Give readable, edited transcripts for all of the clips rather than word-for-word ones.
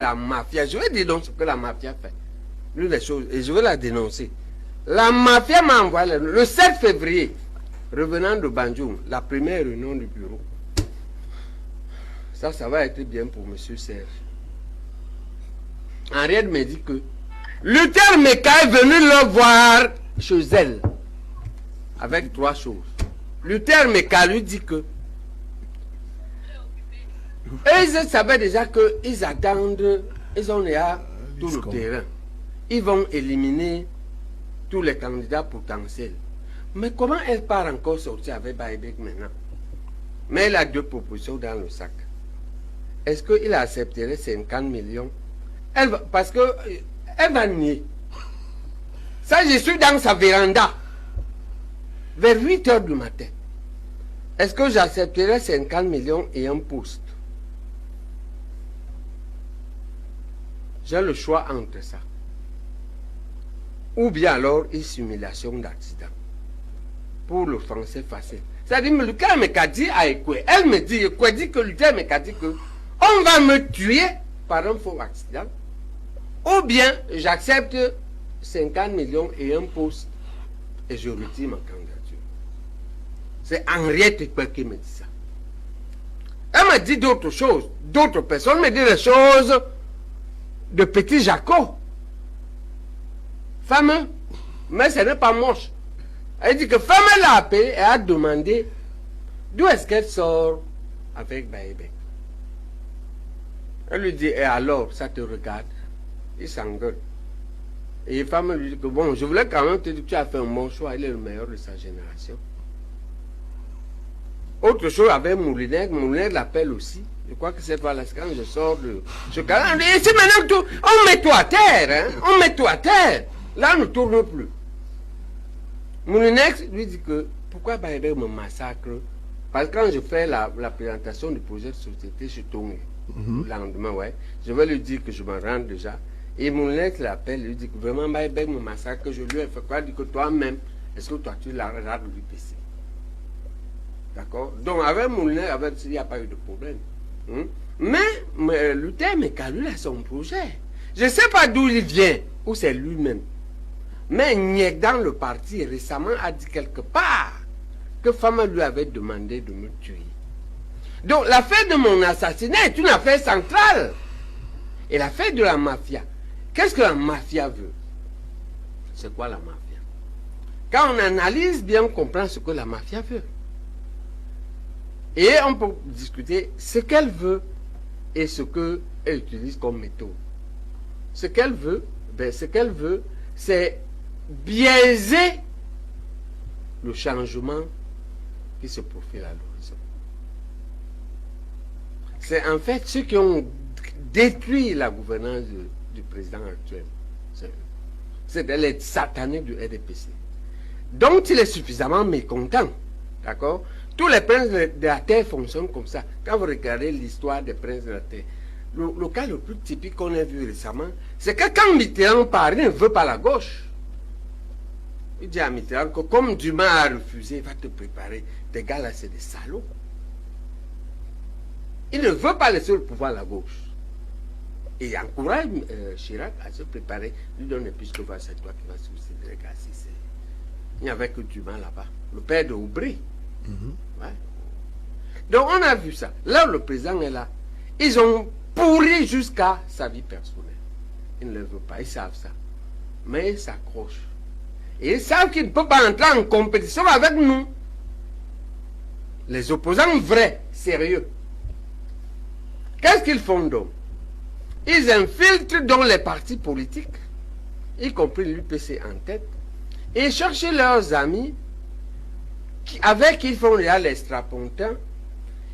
la mafia. Je vais dire donc ce que la mafia fait. Lui, les choses, et je vais la dénoncer. La mafia m'a envoyé le 7 février, revenant de Banjul, la première réunion du bureau. Ça va être bien pour M. Serge. Henriette me dit que Luther Meka est venu le voir chez elle avec 3 choses. Luther Meka lui dit que ils savaient déjà qu'ils attendent, ils ont déjà tout le terrain. Ils vont éliminer tous les candidats potentiels. Mais comment elle part encore sortir avec Baïbek maintenant? Mais elle a 2 propositions dans le sac. Est-ce qu'il accepterait 50 millions? Parce que elle va nier. Ça, je suis dans sa véranda. Vers 8 h du matin. Est-ce que j'accepterais 50 millions et un poste? J'ai le choix entre ça. Ou bien alors une simulation d'accident. Pour le français facile. C'est-à-dire, Luther Meka dit à Ekwe. Elle me dit, Ekwe dit que Luther Meka dit que on va me tuer par un faux accident. Ou bien j'accepte 50 millions et un poste et je retire ma candidature. C'est Henriette Ekwe qui me dit ça. Elle m'a dit d'autres choses. D'autres personnes me disent des choses de petit Jacob. Fameux. Mais ce n'est pas moche. Elle dit que femme l'a appelé et a demandé d'où est-ce qu'elle sort avec Baïbek. Elle lui dit, et alors, ça te regarde? Il s'engueule. Et la femme lui dit que bon, je voulais quand même te dire que tu as fait un bon choix, il est le meilleur de sa génération. Autre chose avec Moulinet l'appelle aussi. Je crois que cette fois-là, quand je sors de ce cas-là, et c'est maintenant que on met toi à terre, hein? On met toi à terre. Là, on ne tourne plus. Moulinet lui dit que pourquoi Baïbek me massacre? Parce que quand je fais la présentation du projet de société, je tourne. Le lendemain, ouais. Je vais lui dire que je me rends déjà. Et Moulinet l'appelle, lui dit que vraiment Baïbek me massacre, que je lui ai fait quoi? Il dit que toi-même, est-ce que toi tu la regardes de l'UPC? D'accord? Donc avec Moulinet, il n'y a pas eu de problème. Mais Luther Meka, lui, a son projet. Je ne sais pas d'où il vient, ou c'est lui-même. Mais Niek dans le parti récemment a dit quelque part que Fama lui avait demandé de me tuer. Donc l'affaire de mon assassinat est une affaire centrale. Et l'affaire de la mafia. Qu'est-ce que la mafia veut? C'est quoi la mafia? Quand on analyse bien, on comprend ce que la mafia veut. Et on peut discuter ce qu'elle veut et ce qu'elle utilise comme méthode. Ce qu'elle veut, c'est biaiser le changement qui se profile à l'horizon. C'est en fait ceux qui ont détruit la gouvernance du président actuel. C'est les sataniques du RDPC. Donc il est suffisamment mécontent. D'accord? Tous les princes de la terre fonctionnent comme ça. Quand vous regardez l'histoire des princes de la terre, le cas le plus typique qu'on a vu récemment, c'est que quand Mitterrand parle, il ne veut pas la gauche. Il dit à Mitterrand que comme Dumas a refusé, il va te préparer. Tes gars là, c'est des salauds. Il ne veut pas laisser le pouvoir à la gauche. Et il encourage Chirac à se préparer. Lui donne des pistes que c'est toi qui vas succéder les gars. Il n'y avait que Dumas là-bas. Le père de Aubry. Ouais. Donc on a vu ça. Là où le président est là, ils ont pourri jusqu'à sa vie personnelle. Ils ne le veulent pas, ils savent ça. Mais ils s'accrochent. Et ils savent qu'ils ne peuvent pas entrer en compétition avec nous. Les opposants vrais, sérieux. Qu'est-ce qu'ils font donc? Ils infiltrent dans les partis politiques, y compris l'UPC en tête, et cherchent leurs amis avec qui ils font déjà les strapontins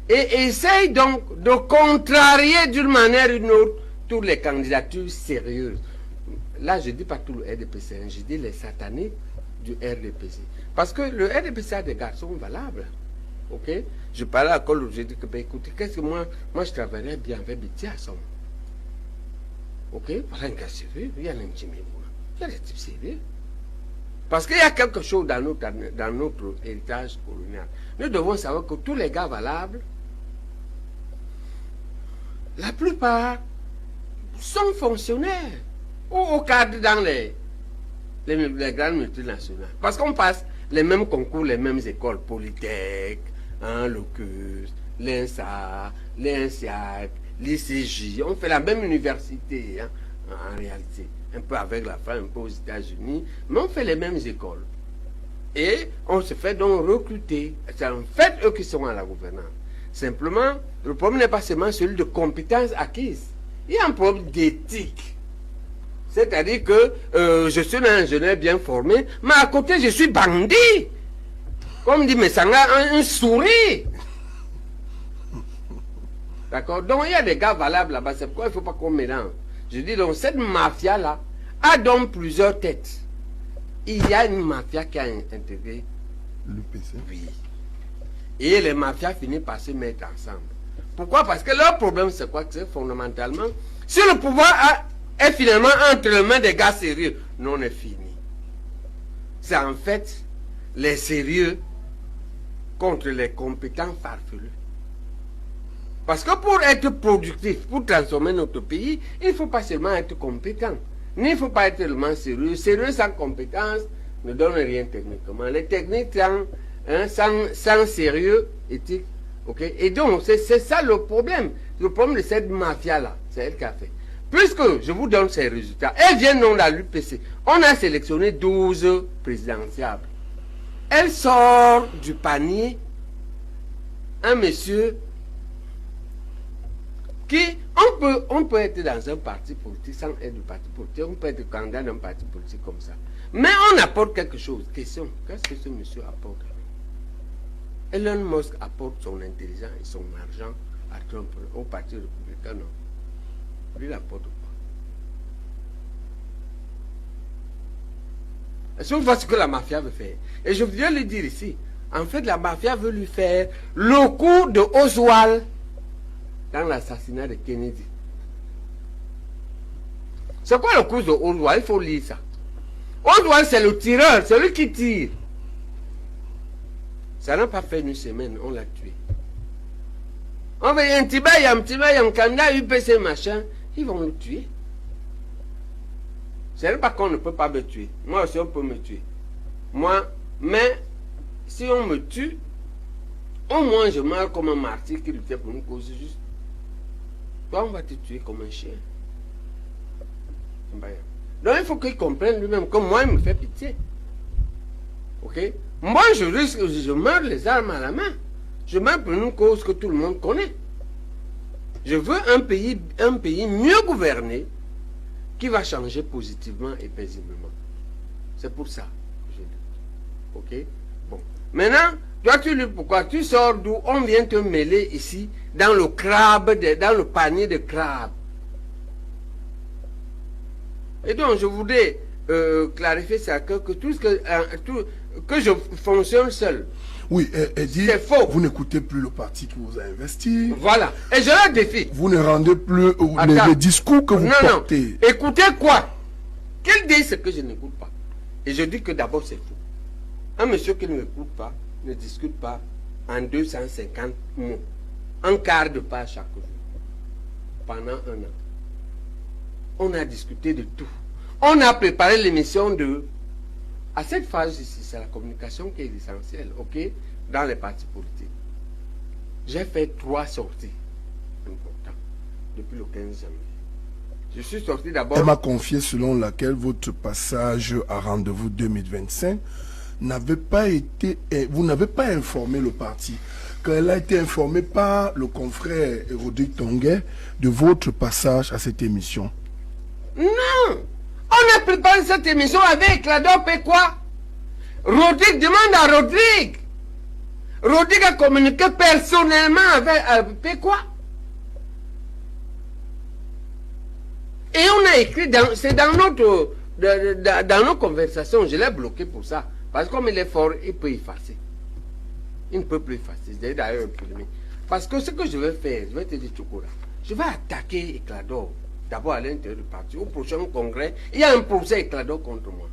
et essayent donc de contrarier d'une manière ou d'une autre toutes les candidatures sérieuses. Là, je ne dis pas tout le RDPC, je dis les sataniques du RDPC. Parce que le RDPC a des garçons valables. Ok? Je parlais à Col, je dis que, ben, écoutez, qu'est-ce que moi je travaillerais bien avec Betty Assom. Ok? Voilà un gars sérieux, il y a un petit mémoire. Il y a des types sérieux. Parce qu'il y a quelque chose dans notre héritage colonial. Nous devons savoir que tous les gars valables, la plupart, sont fonctionnaires ou au cadre dans les grandes multinationales. Parce qu'on passe les mêmes concours, les mêmes écoles, Polytech, hein, l'OCUS, l'INSA, l'INSIAC, l'ICJ. On fait la même université, hein, en réalité. Un peu avec la France, un peu aux États-Unis, mais on fait les mêmes écoles. Et on se fait donc recruter. C'est en fait eux qui sont à la gouvernance. Simplement, le problème n'est pas seulement celui de compétences acquises. Il y a un problème d'éthique. C'est-à-dire que je suis un ingénieur bien formé, mais à côté, je suis bandit. Comme dit Messanga, un souris. D'accord? Donc, il y a des gars valables là-bas. C'est pourquoi il ne faut pas qu'on mélange. Je dis donc, cette mafia-là a donc plusieurs têtes. Il y a une mafia qui a intégré l'UPC. Oui. Et les mafias finissent par se mettre ensemble. Pourquoi? Parce que leur problème, c'est quoi? C'est fondamentalement, si le pouvoir est finalement entre les mains des gars sérieux, non, on est fini. C'est en fait les sérieux contre les compétents farfelus. Parce que pour être productif, pour transformer notre pays, il ne faut pas seulement être compétent. Ni il ne faut pas être tellement sérieux. Sérieux sans compétence ne donne rien techniquement. Les techniques sans sérieux éthique. Okay? Et donc, c'est ça le problème. Le problème de cette mafia-là, c'est elle qui a fait. Puisque je vous donne ces résultats, elle vient non à l'UPC. On a sélectionné 12 présidentiables. Elle sort du panier un monsieur qui, on peut être dans un parti politique sans être du parti politique, on peut être candidat d'un parti politique comme ça. Mais on apporte quelque chose. Question, qu'est-ce que ce monsieur apporte? Elon Musk apporte son intelligence et son argent à Trump, au parti républicain, non. Lui, il apporte quoi? Est-ce que vous voyez ce que la mafia veut faire? Et je viens le dire ici. En fait, la mafia veut lui faire le coup de Oswald dans l'assassinat de Kennedy. C'est quoi le coup de Oswald? Il faut lire ça. Oswald, c'est le tireur, c'est lui qui tire. Ça n'a pas fait une semaine, on l'a tué. On veut un petit bail, un candidat UPC machin, ils vont le tuer. C'est pas qu'on ne peut pas me tuer. Moi aussi, on peut me tuer. Moi, mais si on me tue, au moins je meurs comme un martyr qui luttait pour une cause juste. Toi, on va te tuer comme un chien. Donc il faut qu'il comprenne lui-même que moi, il me fait pitié. Ok? Moi, je risque, je meurs les armes à la main. Je meurs pour une cause que tout le monde connaît. Je veux un pays mieux gouverné qui va changer positivement et paisiblement. C'est pour ça que je dis. Ok? Bon. Maintenant, toi, tu dis pourquoi? Tu sors d'où? On vient te mêler ici dans le crabe, dans le panier de crabes. Et donc, je voudrais clarifier ça, que tout ce que je fonctionne seul. Oui, et dit, c'est faux. Vous n'écoutez plus le parti qui vous a investi. Voilà. Et je leur défie. Vous ne rendez plus les discours que vous portez. Non. Écoutez quoi? Qu'il dit ce que je n'écoute pas. Et je dis que d'abord c'est faux. Un monsieur qui ne m'écoute pas, ne discute pas en 250 mots. Un quart de page chaque jour. Pendant un an. On a discuté de tout. On a préparé l'émission de... À cette phase ici, c'est la communication qui est essentielle, ok, dans les partis politiques. J'ai fait 3 sorties importantes depuis le 15 janvier. Je suis sorti d'abord... Elle m'a confié selon laquelle votre passage à rendez-vous 2025 n'avait pas été... Vous n'avez pas informé le parti. Quand elle a été informée par le confrère Rodrigue Tonguet de votre passage à cette émission. Non! On a préparé cette émission avec la DOP et quoi? Rodrigue demande à Rodrigue. Rodrigue a communiqué personnellement avec quoi? Et on a écrit, c'est dans nos conversations, je l'ai bloqué pour ça. Parce que comme il est fort, il peut effacer. Il ne peut plus effacer. J'ai d'ailleurs imprimé. Parce que ce que je vais faire, je vais te dire Chocolat, je vais attaquer Éclador. D'abord à l'intérieur du parti. Au prochain congrès, il y a un procès Éclador contre moi.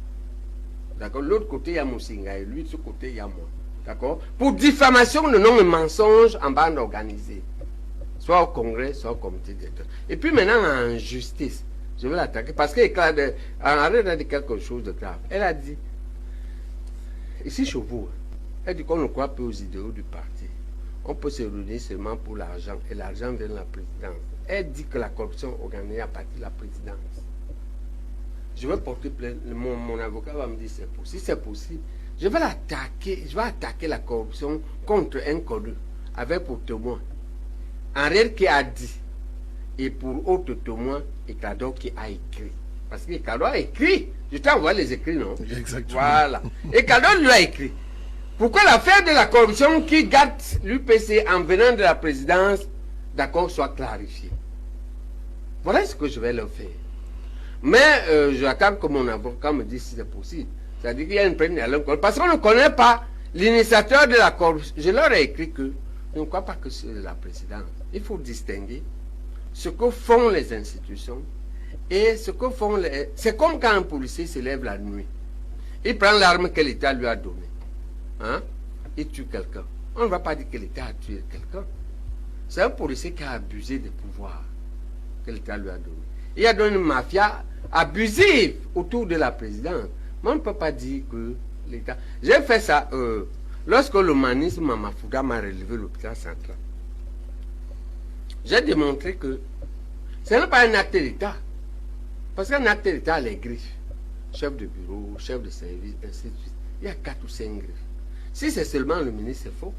D'accord? L'autre côté, il y a Moussinga et lui, de ce côté, il y a moi. D'accord? Pour diffamation de nom et mensonge en bande organisée. soit au Congrès, soit au comité directeur. Et puis maintenant, en justice, je vais l'attaquer parce qu'elle a dit quelque chose de grave. Elle a dit, ici chez vous, elle dit qu'on ne croit pas aux idéaux du parti. On peut se réunir seulement pour l'argent et l'argent vient de la présidence. Elle dit que la corruption organisée à partir de la présidence. Je vais porter plainte. Mon avocat va me dire c'est possible. Si c'est possible, je vais attaquer la corruption contre un connu avec pour témoin Henriette qui a dit et pour autre témoin Ekado qui a écrit. Parce qu'Ekado a écrit. Je t'ai envoyé les écrits, non? Exactement. Voilà. Ekado lui a écrit. Pourquoi l'affaire de la corruption qui gâte l'UPC en venant de la présidence, d'accord, soit clarifiée? Voilà ce que je vais leur faire. Mais j'attends que mon avocat me dise si c'est possible. C'est-à-dire qu'il y a une peine à l'encontre. Parce qu'on ne connaît pas l'initiateur de la corruption. Je leur ai écrit que je ne crois pas que c'est la présidence. Il faut distinguer ce que font les institutions et ce que font les... C'est comme quand un policier se lève la nuit. Il prend l'arme que l'État lui a donnée. Hein? Il tue quelqu'un. On ne va pas dire que l'État a tué quelqu'un. C'est un policier qui a abusé des pouvoirs que l'État lui a donné. Il a donné une mafia abusive autour de la présidence. Mais on ne peut pas dire que l'État... J'ai fait ça lorsque le manisme Mamafouda m'a relevé l'hôpital central. J'ai démontré que ce n'est pas un acte d'État. Parce qu'un acte d'État a les griffes. Chef de bureau, chef de service, ainsi de suite. Il y a 4 ou 5 griffes. Si c'est seulement le ministre, c'est faux.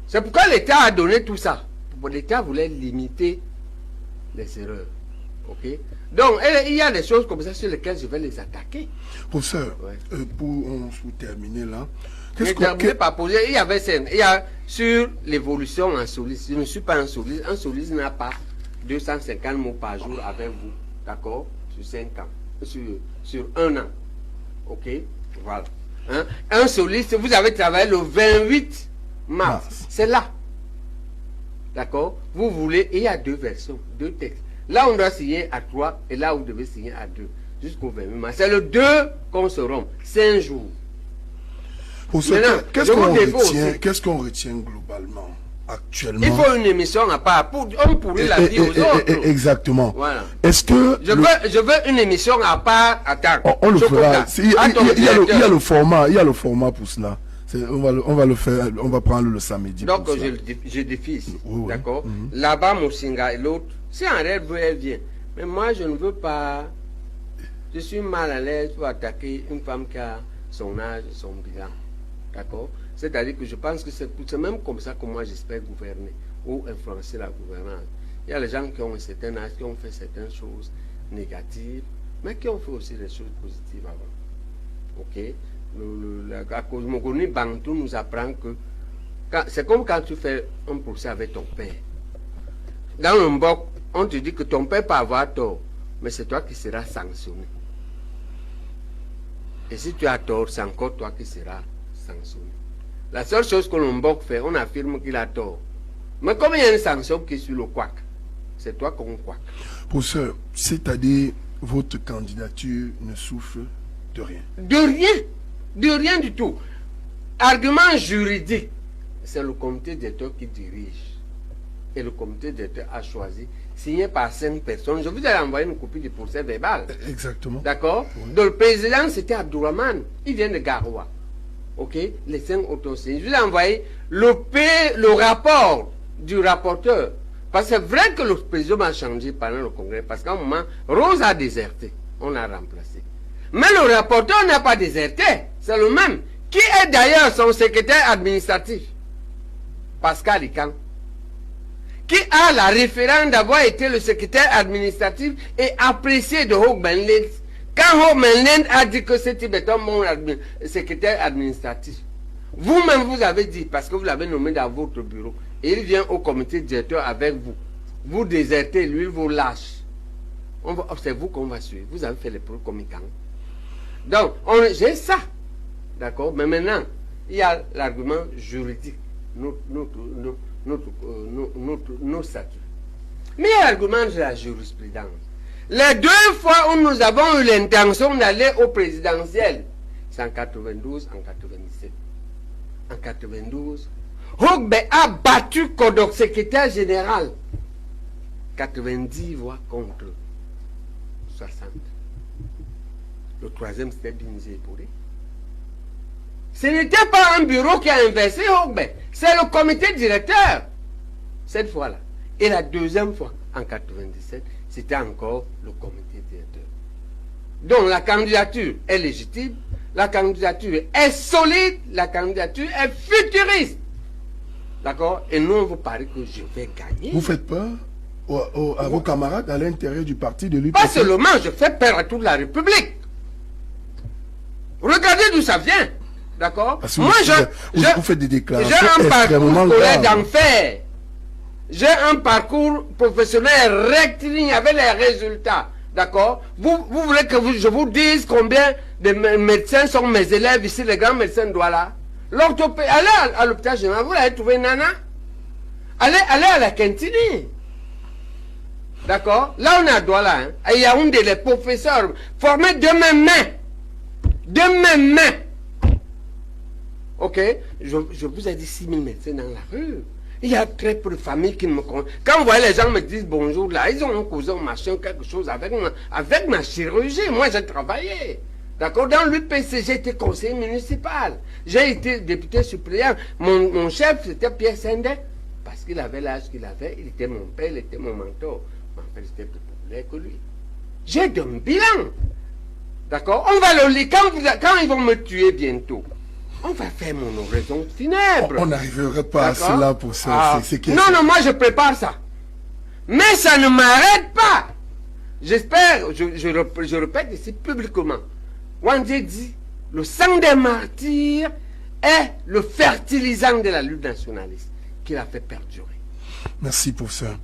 C'est pourquoi l'État a donné tout ça. L'État voulait limiter les erreurs. Ok? Donc, il y a des choses comme ça sur lesquelles je vais les attaquer. Professeur, Ouais. pour terminer là, il y a sur l'évolution en soliste. Je ne suis pas un soliste. Un soliste n'a pas 250 mots par jour avec vous. D'accord? Sur 5 ans. Sur 1 an. Ok? Voilà. Hein? Un soliste, vous avez travaillé le 28 mars. C'est là. D'accord? Vous voulez, et il y a 2 versions, 2 textes. Là, on doit signer à 3 et là, vous devez signer à 2 jusqu'au 28 mars. C'est le 2 qu'on se rompt. 5 jours. Pour ça, qu'est-ce qu'on retient globalement actuellement? Il faut une émission à part. On pourrit la vie aux autres. Exactement. Voilà. Est-ce que... Je veux une émission à part. Attends. On le fera. Il y a le format pour cela. On va le faire, on va prendre le samedi. Donc je défie ici. Oui. D'accord. Là-bas, Moussinga et l'autre, si en rêve veut, elle vient. Mais moi, je ne veux pas. Je suis mal à l'aise pour attaquer une femme qui a son âge, son bilan. D'accord. C'est-à-dire que je pense que c'est même comme ça que moi j'espère gouverner ou influencer la gouvernance. Il y a les gens qui ont un certain âge, qui ont fait certaines choses négatives, mais qui ont fait aussi des choses positives avant. Ok. La cosmogonie Bantou nous apprend que c'est comme quand tu fais un procès avec ton père. Dans le Mbok, on te dit que ton père peut avoir tort, mais c'est toi qui seras sanctionné. Et si tu as tort, c'est encore toi qui seras sanctionné. La seule chose que le Mbok fait, on affirme qu'il a tort. Mais comme il y a une sanction qui est sur le couac, c'est toi qu'on couac. Professeur, c'est-à-dire votre candidature ne souffre de rien? De rien. De rien du tout. Argument juridique, c'est le comité directeur qui dirige. Et le comité directeur a choisi, signé par 5 personnes. Je vous ai envoyé une copie du procès verbal. Exactement. D'accord? Oui. Donc le président, c'était Abdourahmane. Il vient de Garoua. Ok? Les 5 autres signés. Je vous ai envoyé le rapport du rapporteur. Parce que c'est vrai que le président a changé pendant le congrès. Parce qu'à un moment, Rose a déserté. On l'a remplacé. Mais le rapporteur n'a pas déserté. C'est le même. Qui est d'ailleurs son secrétaire administratif? Pascal Ikan. Qui a la référence d'avoir été le secrétaire administratif et apprécié de Hoogman Lens. Quand Hoogman Lens a dit que ce type est un bon secrétaire administratif, vous-même vous avez dit, parce que vous l'avez nommé dans votre bureau, et il vient au comité directeur avec vous. Vous désertez, lui, vous lâche. C'est vous qu'on va suivre. Vous avez fait les preuves comme Ikan. Donc, j'ai ça. D'accord? Mais maintenant, il y a l'argument juridique, nos statuts. Mais il y a l'argument de la jurisprudence. Les 2 fois où nous avons eu l'intention d'aller au présidentiel, c'est en 92, en 97. En 92, Hogbe a battu Kodok, secrétaire général. 90 voix contre 60. Le troisième, c'était Binzi Ebouré. Ce n'était pas un bureau qui a inversé Hogbe, c'est le comité directeur. Cette fois-là. Et la deuxième fois, en 97, c'était encore le comité directeur. Donc la candidature est légitime, la candidature est solide, la candidature est futuriste. D'accord? Et nous, on vous paraît que je vais gagner. Vous faites peur à vos camarades à l'intérieur du parti de l'UPC? Pas seulement, je fais peur à toute la République. Regardez d'où ça vient. D'accord? Moi, vous faites des déclarations j'ai un parcours scolaire graves. d'enfer. J'ai un parcours professionnel rectiligne avec les résultats. D'accord? Vous voulez que je vous dise combien de médecins sont mes élèves ici, les grands médecins de Douala? L'orthopédie, allez à l'hôpital général, vous l'avez trouvé Nana? Allez à la Kentini. D'accord? Là, on est à Douala. Hein. À Yaoundé, les professeurs formés de mes mains. De mes mains. Ok? Je vous ai dit 6 000 médecins dans la rue. Il y a très peu de familles qui me connaissent. Quand vous voyez les gens me disent bonjour, là, ils ont un cousin, machin, quelque chose avec ma chirurgie. Moi, j'ai travaillé. D'accord? Dans l'UPC, j'ai été conseiller municipal. J'ai été député suppléant. Mon chef, c'était Pierre Sendé. Parce qu'il avait l'âge qu'il avait. Il était mon père, il était mon mentor. Mon père, était plus populaire que lui. J'ai de un bilan. D'accord? On va le lire. Quand ils vont me tuer bientôt, on va faire mon oraison funèbre. On n'arriverait pas à cela pour ça. Non, moi je prépare ça. Mais ça ne m'arrête pas. J'espère, je répète ici publiquement. Wandé dit, le sang des martyrs est le fertilisant de la lutte nationaliste qui l'a fait perdurer. Merci pour ça.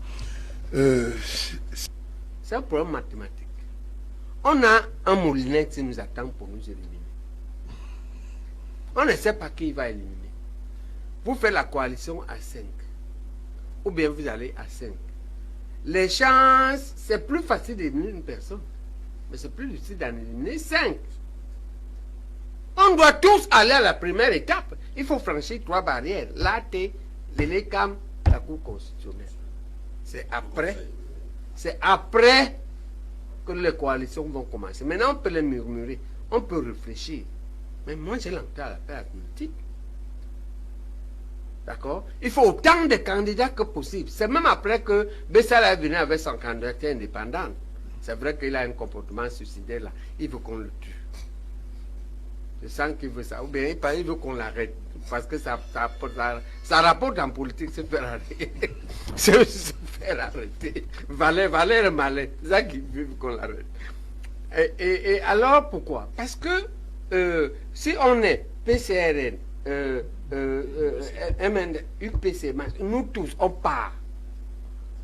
C'est un problème mathématique. On a un moulinet qui nous attend pour nous éliminer. On ne sait pas qui va éliminer. Vous faites la coalition à 5. Ou bien vous allez à 5. Les chances, c'est plus facile d'éliminer une personne. Mais c'est plus difficile d'en éliminer 5. On doit tous aller à la première étape. Il faut franchir 3 barrières. L'AT, l'ENECAM, la Cour constitutionnelle. C'est après que les coalitions vont commencer. Maintenant, on peut les murmurer. On peut réfléchir. Mais moi, j'ai l'entrée à la paix politique. D'accord? Il faut autant de candidats que possible. C'est même après que Bessala est venu avec son candidature indépendante. C'est vrai qu'il a un comportement suicidaire là. Il veut qu'on le tue. Je sens qu'il veut ça. Ou bien il veut qu'on l'arrête. Parce que ça rapporte en politique, se faire arrêter. se faire arrêter. Valère malin. C'est ça qu'il veut qu'on l'arrête. Et alors, pourquoi? Parce que si on est PCRN, MN, UPC, nous tous, on part.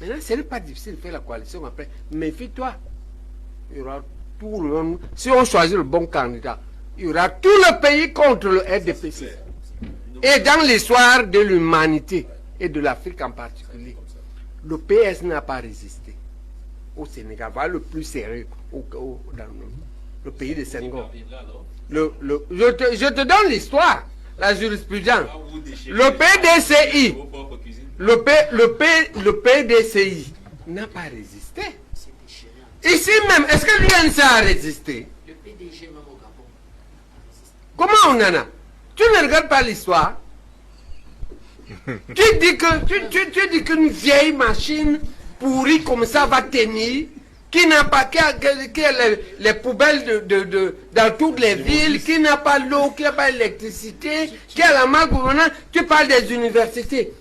Maintenant, ce n'est pas difficile de faire la coalition après. Méfie-toi. Il y aura tout le monde. Si on choisit le bon candidat, il y aura tout le pays contre le RDPC. Et dans l'histoire de l'humanité et de l'Afrique en particulier, le PS n'a pas résisté. Au Sénégal, voilà le plus sérieux dans le monde. Le pays de Senghor. Je te donne l'histoire, la jurisprudence. Le PDCI, le PDCI n'a pas résisté. Ici même, est-ce que l'UNC a résisté? Le PDG même au Gabon. Comment on en a? Tu ne regardes pas l'histoire. Tu dis qu'une vieille machine pourrie comme ça va tenir, qui n'a pas, qui a les poubelles dans toutes les villes, qui n'a pas l'eau, qui n'a pas l'électricité, qui a la malgouvernance. Tu parles des universités.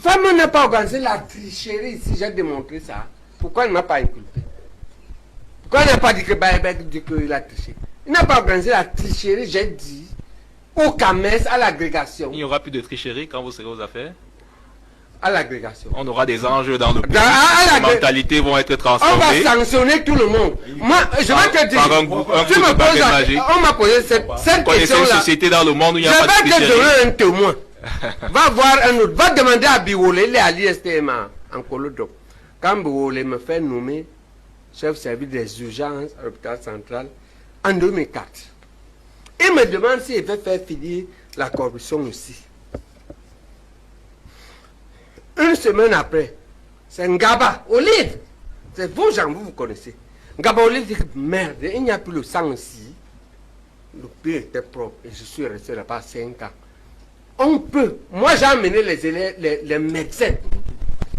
Femme n'a pas organisé la tricherie, si j'ai démontré ça. Pourquoi il ne m'a pas inculpé? Pourquoi il n'a pas dit qu'il a triché? Il n'a pas organisé la tricherie, j'ai dit, au CAMES, à l'agrégation. Il n'y aura plus de tricherie quand vous serez aux affaires? À l'agrégation. On aura des enjeux dans le pays. Les mentalités vont être on transformées. va sanctionner tout le monde. Moi, je vais te dire. Tu me poses on m'a posé cette question-là. Une société dans le monde où il n'y a pas de Je vais te tricherie. donner un témoin. Va voir un autre. Va demander à Biwole, il est à l'ISTMA, en Colodoc. Quand Biwole me fait nommer chef service des urgences à l'hôpital central en 2004, il me demande s'il veut faire finir la corruption aussi. semaine après, c'est Ngaba Olive. C'est vous, gens, vous connaissez. Ngaba Olive dit que merde, il n'y a plus le sang ici. Le pied était propre et je suis resté là-bas 5 ans. On peut. Moi, j'ai amené les élèves, les médecins,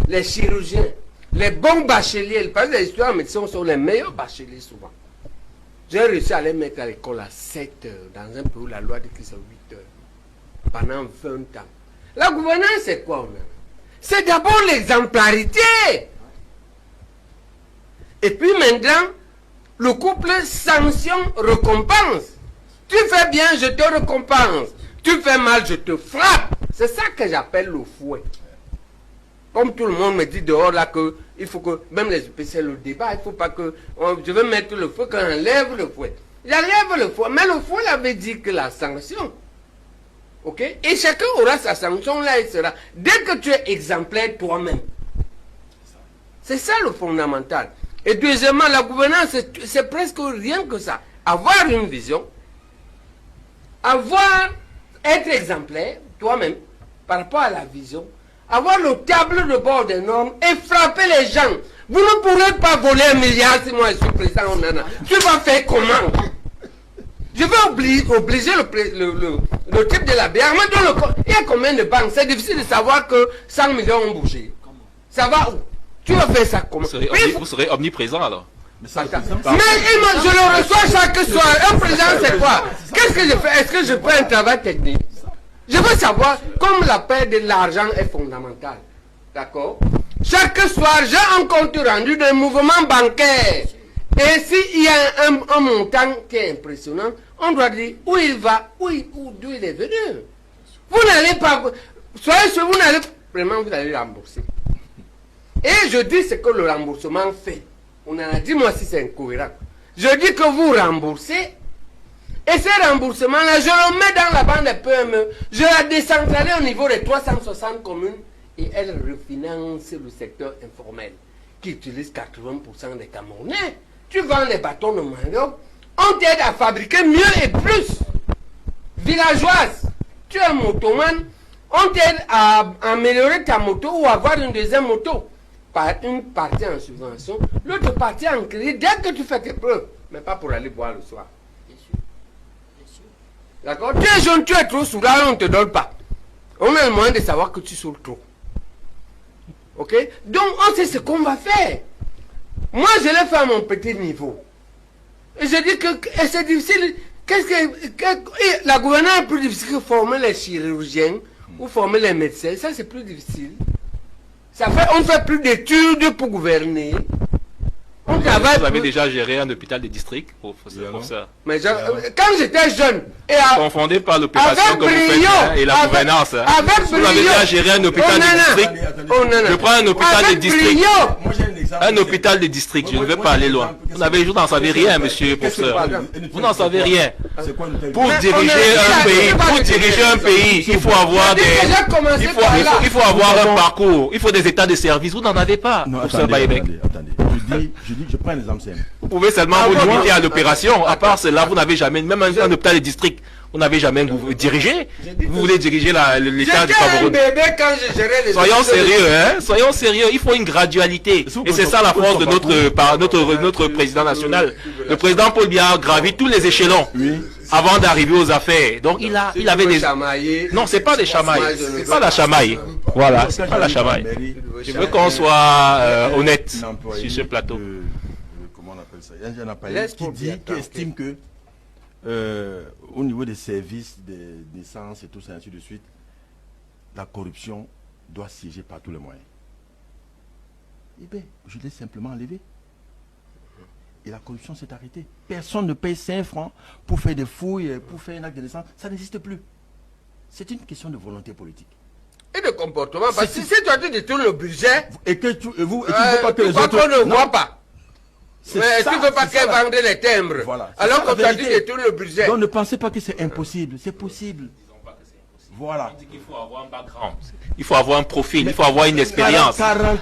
les chirurgiens, les bons bacheliers. Parce que les étudiants en médecine sont les meilleurs bacheliers souvent. J'ai réussi à les mettre à l'école à 7 heures, dans un pays où la loi dit que c'est 8 heures, pendant 20 ans. La gouvernance, c'est quoi? C'est d'abord l'exemplarité. Et puis maintenant, le couple sanction-récompense. Tu fais bien, je te récompense. Tu fais mal, je te frappe. C'est ça que j'appelle le fouet. Comme tout le monde me dit dehors là que il faut que, même les c'est le débat, il ne faut pas que, je vais mettre le fouet, qu'on enlève le fouet. J'enlève le fouet, mais le fouet il avait dit que la sanction. Ok? Et chacun aura sa sanction là, il sera. Dès que tu es exemplaire toi-même. C'est ça le fondamental. Et deuxièmement, la gouvernance, c'est presque rien que ça. Avoir une vision, être exemplaire, toi-même, par rapport à la vision, avoir le tableau de bord des normes et frapper les gens. Vous ne pourrez pas voler 1 milliard si moi je suis président au Nana. Tu vas faire comment? Je vais obliger le type de la BR. Il y a combien de banques? C'est difficile de savoir que 100 millions ont bougé. Ça va où? Tu vas faire ça comment? Vous serez omniprésent alors. Mais je le reçois chaque soir. Un président, c'est quoi? Qu'est-ce que je fais? Est-ce que je fais un travail technique? Je veux savoir, comme la paix de l'argent est fondamentale. D'accord? Chaque soir, j'ai un compte rendu d'un mouvement bancaire. Et s'il y a un montant qui est impressionnant, on doit dire où il va, d'où il est venu. Vous n'allez pas... Soyez sûr, vous n'allez... Vraiment, vous allez rembourser. Et je dis ce que le remboursement fait. On en a dit, moi, si c'est incohérent. Je dis que vous remboursez. Et ce remboursement-là, je le mets dans la bande des PME. Je la décentralise au niveau des 360 communes. Et elle refinance le secteur informel, qui utilise 80% des Camerounais. Tu vends les bâtons de manioc, on t'aide à fabriquer mieux et plus. Villageoise, tu es motoman, on t'aide à améliorer ta moto ou avoir une deuxième moto. Par une partie en subvention, l'autre partie en crédit dès que tu fais tes preuves, mais pas pour aller boire le soir. D'accord? Tu es jeune, tu es trop sous là, on ne te donne pas. On a le moyen de savoir que tu souffres trop. Ok? Donc, on sait ce qu'on va faire. Moi, je l'ai fait à mon petit niveau. Et je dis que c'est difficile. La gouvernance est plus difficile que former les chirurgiens ou former les médecins. Ça, c'est plus difficile. On ne fait plus d'études pour gouverner. On travaille. Vous avez déjà géré un hôpital de district pour ça. Mais quand j'étais jeune, confondé par l'opération que vous faites et la gouvernance. Vous avez déjà géré un hôpital de district. Je prends un hôpital de district. Un hôpital de district, je ne vais pas aller loin. Vous n'en savez rien, monsieur professeur. Vous n'en savez rien. Pour diriger un pays, il faut avoir un parcours, il faut des états de service. Vous n'en avez pas, professeur Baïbek. Je prends un exemple simple. Vous pouvez seulement vous limiter à l'opération. À part cela, vous n'avez jamais, même un hôpital de district, vous n'avez jamais dirigé. Vous voulez diriger l'État du Cameroun. Soyons sérieux, hein. Soyons sérieux. Il faut une gradualité. Et c'est ça la force de notre président national. Le président Paul Biya a gravi tous les échelons avant d'arriver aux affaires. Donc il avait des... Non, c'est pas des chamailles. C'est pas la chamaille. Voilà, c'est pas la chamaille. Je veux qu'on soit honnête sur ce plateau. Comment on appelle ça? Il y a un appareil qui estime que au niveau des services des naissances et tout ça, ainsi de suite, la corruption doit siéger par tous les moyens. Eh bien, je l'ai simplement enlevé. Et la corruption s'est arrêtée. Personne ne paye 5 francs pour faire des fouilles, pour faire un acte de naissance. Ça n'existe plus. C'est une question de volonté politique. Et de comportement. Parce que si toi tu détournes le budget, et que tu ne veux pas que les autres... qu'on ne voit pas. Mais est-ce que tu ne veux pas qu'elle vende les timbres? Voilà. Alors que toi tu détournes le budget. Donc ne pensez pas que c'est impossible. C'est possible. Voilà. On dit qu'il faut avoir un background. Il faut avoir un profil, il faut avoir une expérience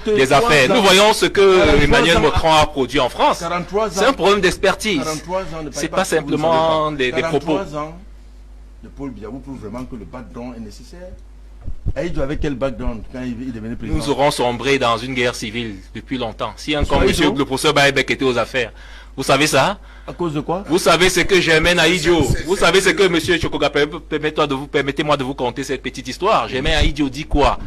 des affaires. Nous voyons ce que Emmanuel Macron a produit en France. C'est un problème d'expertise. C'est pas simplement des propos. 43 ans de Paul Biya vous prouve vraiment que le background est nécessaire. Aïdjo avait quel background quand il devenait président? Nous aurons sombré dans une guerre civile depuis longtemps. Si un comme monsieur le professeur Baïbek était aux affaires, vous savez ça? À cause de quoi? Vous savez ce que Germaine Aïdjo, vous savez ce que monsieur Chokoga, permettez-moi de vous conter cette petite histoire. Germaine Aïdjo dit quoi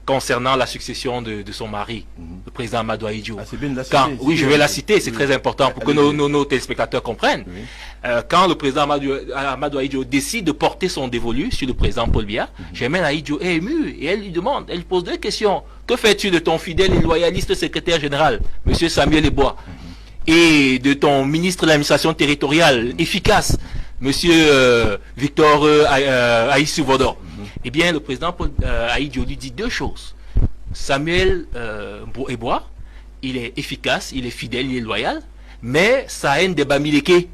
concernant la succession de son mari, le président Amadou Aïdjo? Ah, c'est bien de la citer. Oui, je vais la citer, c'est très important pour que nos téléspectateurs comprennent. Oui. Quand le président Amadou Aïdjo décide de porter son dévolu sur le président Paul Biya, Germaine Aïdjo est émue et elle lui demande, elle lui pose deux questions. Que fais-tu de ton fidèle et loyaliste secrétaire général, monsieur Samuel Eboa, et de ton ministre de l'administration territoriale efficace, monsieur Victor Aïssou Vodor? Eh bien, le président Aïdjo lui dit deux choses. Samuel Eboa, il est efficace, il est fidèle, il est loyal, mais sa haine des Bamileke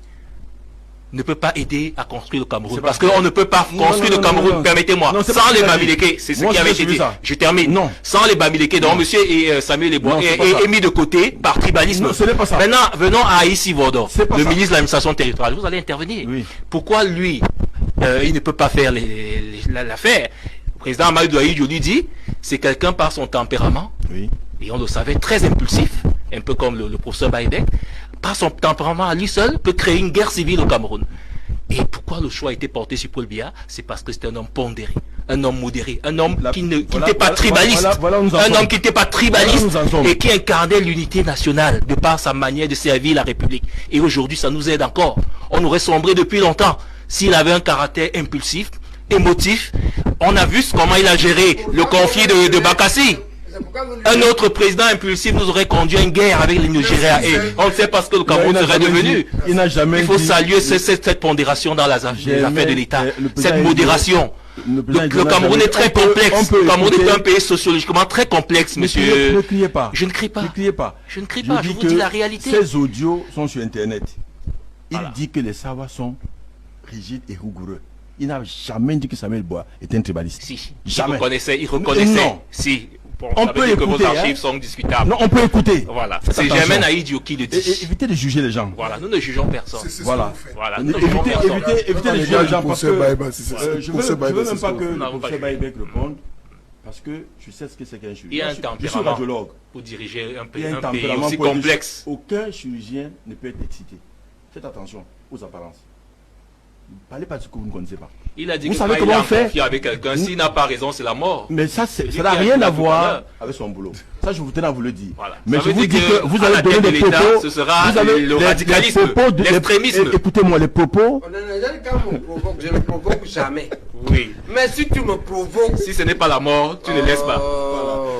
ne peut pas aider à construire le Cameroun. Parce qu'on ne peut pas construire le Cameroun, permettez-moi, sans les Bamileke. C'est ce qui avait été dit. Je termine. Non. Sans les Bamileke. Donc, monsieur Samuel Eboa est mis de côté par tribalisme. Non, ce n'est pas ça. Maintenant, venons à Aïssi Vodor, le ministre de l'administration territoriale. Vous allez intervenir. Oui. Pourquoi lui, il ne peut pas faire l'affaire? Le président Amadou Aïdjo lui dit, c'est quelqu'un par son tempérament, oui, et on le savait, très impulsif, un peu comme le professeur Baïbek, par son tempérament à lui seul, peut créer une guerre civile au Cameroun. Et pourquoi le choix a été porté sur Paul Biya? C'est parce que c'était un homme pondéré, un homme modéré, un homme qui n'était pas tribaliste, un homme qui n'était pas tribaliste et qui incarnait l'unité nationale de par sa manière de servir la République. Et aujourd'hui, ça nous aide encore. On aurait sombré depuis longtemps s'il avait un caractère impulsif, émotif. On a vu comment il a géré le conflit de Bakassi. Un autre président impulsif nous aurait conduit à une guerre avec le Nigeria. Et on ne sait pas ce que le Cameroun serait devenu. Il faut saluer cette pondération dans les affaires de l'État. Cette modération. Le Cameroun est très complexe. Le Cameroun est un pays sociologiquement très complexe, monsieur. Ne criez pas. Je ne crie pas. Ne criez pas. Je ne crie pas. Je vous dis la réalité. Ces audios sont sur Internet. Il dit que les savoirs sont rigides et rigoureux. Il n'a jamais dit que Samuel Eboa était un tribaliste. Si. Jamais. Il reconnaissait. Non. Si. Bon, on peut écouter, que vos archives sont discutables. Non, on peut écouter. Voilà. C'est Germaine Aïdjo qui le dit. Évitez de juger les gens. Voilà. Nous ne jugeons personne. Voilà. Évitez de juger les gens parce que je veux même pas que le professeur Baïbek réponde. Parce que je sais ce que c'est qu'un chirurgien. Il y a un tempérament radiologue. Pour diriger un pays aussi complexe. Aucun chirurgien ne peut être excité. Faites attention aux apparences. Ne parlez pas de ce que vous ne connaissez pas. Il a dit que quand il est en conflit avec quelqu'un, s'il n'a pas raison, c'est la mort. Mais ça n'a rien à voir avec son boulot. Ça, je vous tenais à vous le dire. Voilà. Mais je vous dis que vous allez donner des propos. Ce sera le radicalisme, l'extrémisme. Écoutez-moi, les propos. Je ne provoque jamais. Oui. Mais si tu me provoques. Si ce n'est pas la mort, tu ne laisses pas.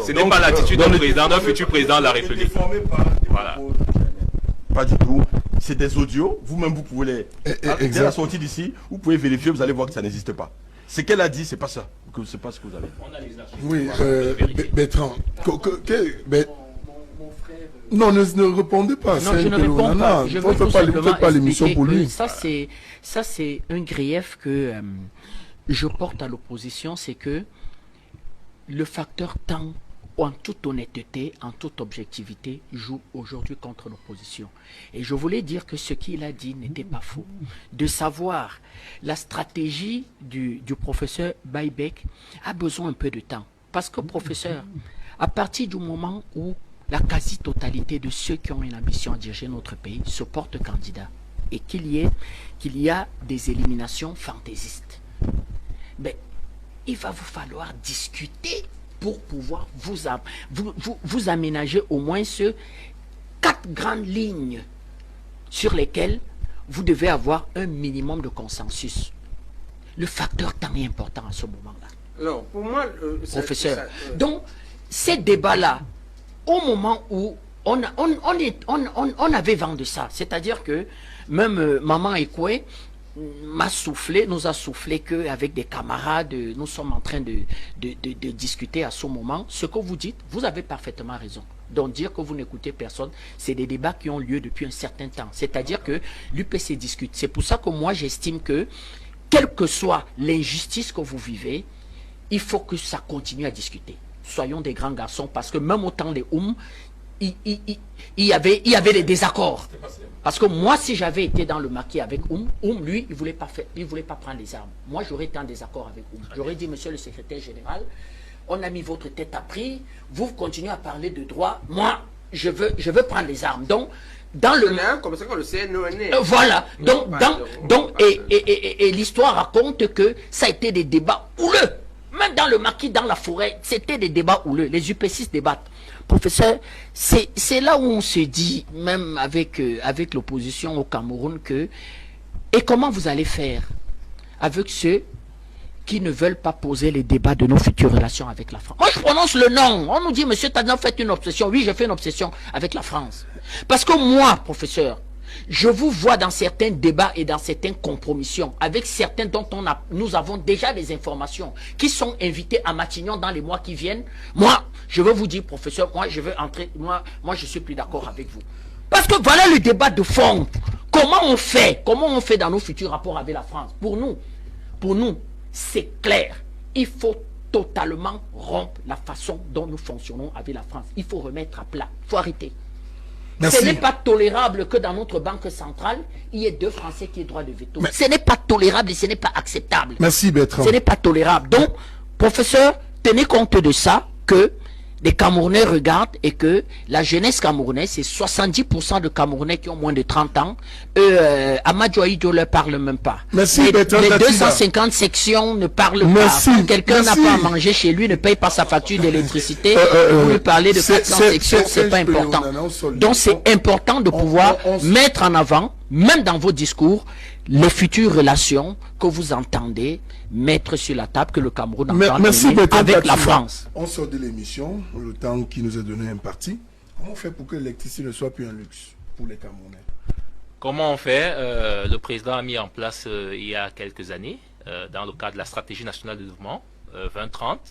Ce n'est pas l'attitude d'un président, d'un futur président de la République. Voilà. Pas du tout. C'est des audios, vous-même vous pouvez les... Dès la sortie d'ici, vous pouvez vérifier, vous allez voir que ça n'existe pas. Ce qu'elle a dit, c'est pas ça. C'est pas ce que vous avez. On a les archives. Oui, Bertrand. Non, ne répondez pas. Non, je ne réponds pas. Je veux tout simplement pas l'émission pour lui. Ça, c'est un grief que je porte à l'opposition, c'est que le facteur temps, en toute honnêteté, en toute objectivité, joue aujourd'hui contre l'opposition. Et je voulais dire que ce qu'il a dit n'était pas faux. De savoir la stratégie du professeur Baïbek a besoin un peu de temps. Parce que, professeur, à partir du moment où la quasi-totalité de ceux qui ont une ambition à diriger notre pays se portent candidats et qu'il y a des éliminations fantaisistes, ben, il va vous falloir discuter pour pouvoir vous aménager au moins ce 4 grandes lignes sur lesquelles vous devez avoir un minimum de consensus. Le facteur temps est important à ce moment-là. Alors, pour moi, professeur. Donc, ces débats-là, au moment où on avait vent de ça, c'est-à-dire que même Maman Ekwe nous a soufflé qu'avec des camarades, nous sommes en train de discuter à ce moment. Ce que vous dites, vous avez parfaitement raison. Donc dire que vous n'écoutez personne, c'est des débats qui ont lieu depuis un certain temps. C'est-à-dire que l'UPC discute. C'est pour ça que moi j'estime que, quelle que soit l'injustice que vous vivez, il faut que ça continue à discuter. Soyons des grands garçons, parce que même au temps des il y avait des désaccords. Parce que moi, si j'avais été dans le maquis avec lui, il ne voulait pas prendre les armes. Moi, j'aurais été en désaccord avec J'aurais dit, monsieur le secrétaire général, on a mis votre tête à prix, vous continuez à parler de droit, moi, je veux prendre les armes. Donc, dans le... Comme ça qu'on le sait, nous, voilà. Et l'histoire raconte que ça a été des débats houleux. Même dans le maquis, dans la forêt, c'était des débats houleux. Les UP6 débattent. Professeur, c'est là où on se dit, même avec l'opposition au Cameroun, que... Et comment vous allez faire avec ceux qui ne veulent pas poser les débats de nos futures relations avec la France? Moi, je prononce le nom. On nous dit, monsieur Tadjan, faites une obsession. Oui, je fais une obsession avec la France. Parce que moi, professeur, je vous vois dans certains débats et dans certaines compromissions avec certains dont nous avons déjà des informations qui sont invités à Matignon dans les mois qui viennent. Moi, je veux vous dire, professeur, moi, je veux entrer, moi, je suis plus d'accord avec vous. Parce que voilà le débat de fond. Comment on fait dans nos futurs rapports avec la France? Pour nous, c'est clair. Il faut totalement rompre la façon dont nous fonctionnons avec la France. Il faut remettre à plat. Il faut arrêter. Merci. Ce n'est pas tolérable que dans notre banque centrale, il y ait 2 Français qui aient droit de veto. Mais ce n'est pas tolérable et ce n'est pas acceptable. Merci Bertrand. Ce n'est pas tolérable. Donc, professeur, tenez compte de ça, que les Camerounais regardent et que la jeunesse camerounaise, c'est 70% de Camerounais qui ont moins de 30 ans. Amadou Aïdjo ne leur parle même pas. Merci, Bertrand. Les 250 sections ne parlent pas. Si quelqu'un n'a pas à manger chez lui, ne paye pas sa facture d'électricité, vous lui parlez de 400 sections, c'est pas important. Donc c'est important de pouvoir mettre en avant, même dans vos discours, les futures relations que vous entendez mettre sur la table, que le Cameroun entend avec la France. On sort de l'émission, le temps qui nous est donné imparti. Comment on fait pour que l'électricité ne soit plus un luxe pour les Camerounais? Comment on fait? Le président a mis en place il y a quelques années, dans le cadre de la stratégie nationale de développement 2030,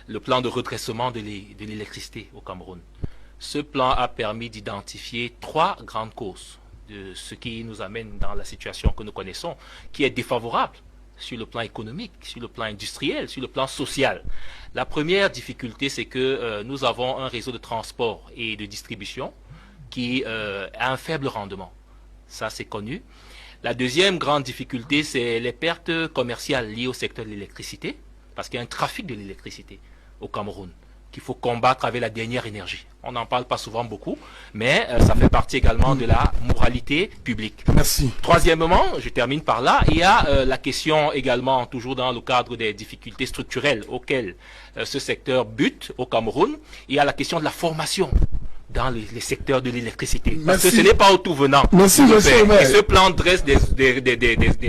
le plan de redressement de l'électricité au Cameroun. Ce plan a permis d'identifier 3 grandes causes de ce qui nous amène dans la situation que nous connaissons, qui est défavorable sur le plan économique, sur le plan industriel, sur le plan social. La première difficulté, c'est que nous avons un réseau de transport et de distribution qui a un faible rendement. Ça, c'est connu. La deuxième grande difficulté, c'est les pertes commerciales liées au secteur de l'électricité, parce qu'il y a un trafic de l'électricité au Cameroun qu'il faut combattre avec la dernière énergie. On n'en parle pas souvent beaucoup, mais ça fait partie également de la moralité publique. Merci. Troisièmement, je termine par là, il y a la question également, toujours dans le cadre des difficultés structurelles auxquelles ce secteur bute au Cameroun, il y a la question de la formation dans les secteurs de l'électricité. Parce que ce n'est pas au tout venant. Merci, et ce plan dresse des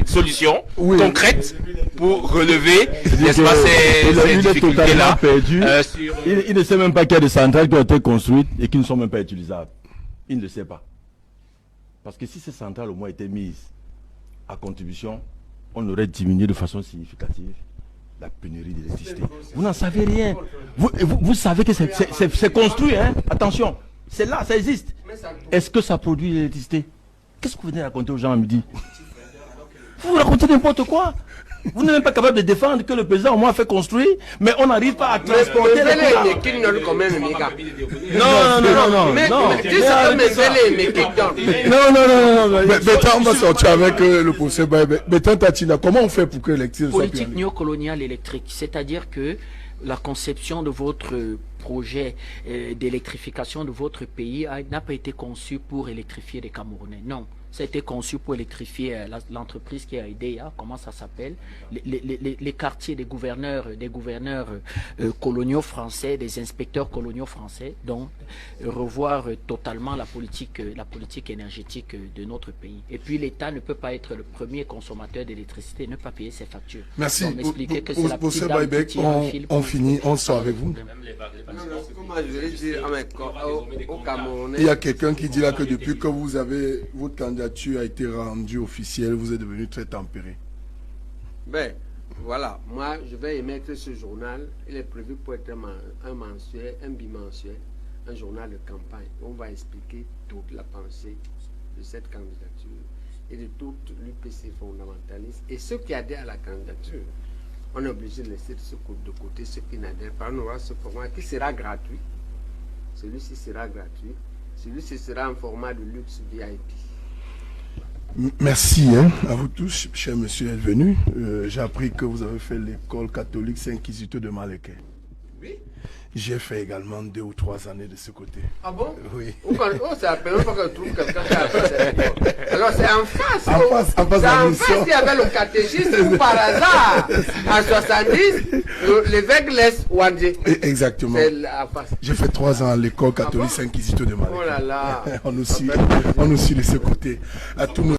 solutions concrètes pour relever, n'est-ce pas, ces difficultés-là. Il ne sait même pas qu'il y a des centrales qui ont été construites et qui ne sont même pas utilisables. Il ne le sait pas. Parce que si ces centrales au moins étaient mises à contribution, on aurait diminué de façon significative la pénurie d'électricité. Vous n'en savez rien. Vous savez que c'est construit, hein? Attention. C'est là, ça existe. Est-ce que ça produit l'électricité? Qu'est-ce que vous venez raconter aux gens à midi? Vous racontez n'importe quoi. Vous n'êtes même pas capable de défendre que le président au moins fait construire, mais on n'arrive pas à transporter les Bertrand, on va sortir avec le procès. Bertrand Tatina, comment on fait pour que l'électricité soit politique néocoloniale électrique, c'est-à-dire que la conception de votre projet d'électrification de votre pays n'a pas été conçue pour électrifier les Camerounais. Non, ça a été conçu pour électrifier l'entreprise qui a aidé, comment ça s'appelle, les quartiers des gouverneurs coloniaux français, des inspecteurs coloniaux français, donc revoir totalement la politique énergétique de notre pays. Et puis l'État ne peut pas être le premier consommateur d'électricité, ne pas payer ses factures. Merci. Donc, on finit, on sort avec vous. Il y a quelqu'un qui dit là que depuis que vous avez votre candidature a été rendue officielle, vous êtes devenu très tempéré. Ben, voilà, moi je vais émettre ce journal. Il est prévu pour être un mensuel, un bimensuel, un journal de campagne. On va expliquer toute la pensée de cette candidature et de toute l'UPC fondamentaliste. Et ceux qui adhèrent à la candidature, on est obligé de laisser de côté ceux qui n'adhèrent pas. On aura ce format qui sera gratuit. Celui-ci sera gratuit. Celui-ci sera en format de luxe VIP. Merci à vous tous, cher monsieur est venu. J'ai appris que vous avez fait l'école catholique Saint-Inquisiteur de Malekeh. Oui. J'ai fait également 2 ou 3 années de ce côté. Ah bon? Oui. Oh, c'est la première fois que je trouve quelqu'un qui a fait cette école. Alors c'est en face. En face, c'est la en mission. face, il y avait le catéchisme ou par hasard. En 70, l'évêque laisse Wandé. Exactement. C'est en face. J'ai fait 3 ans à l'école catholique Ah bon? Saint-Inquisiteur de Malekeh. Oh là là. On aussi de ce côté. À tous nos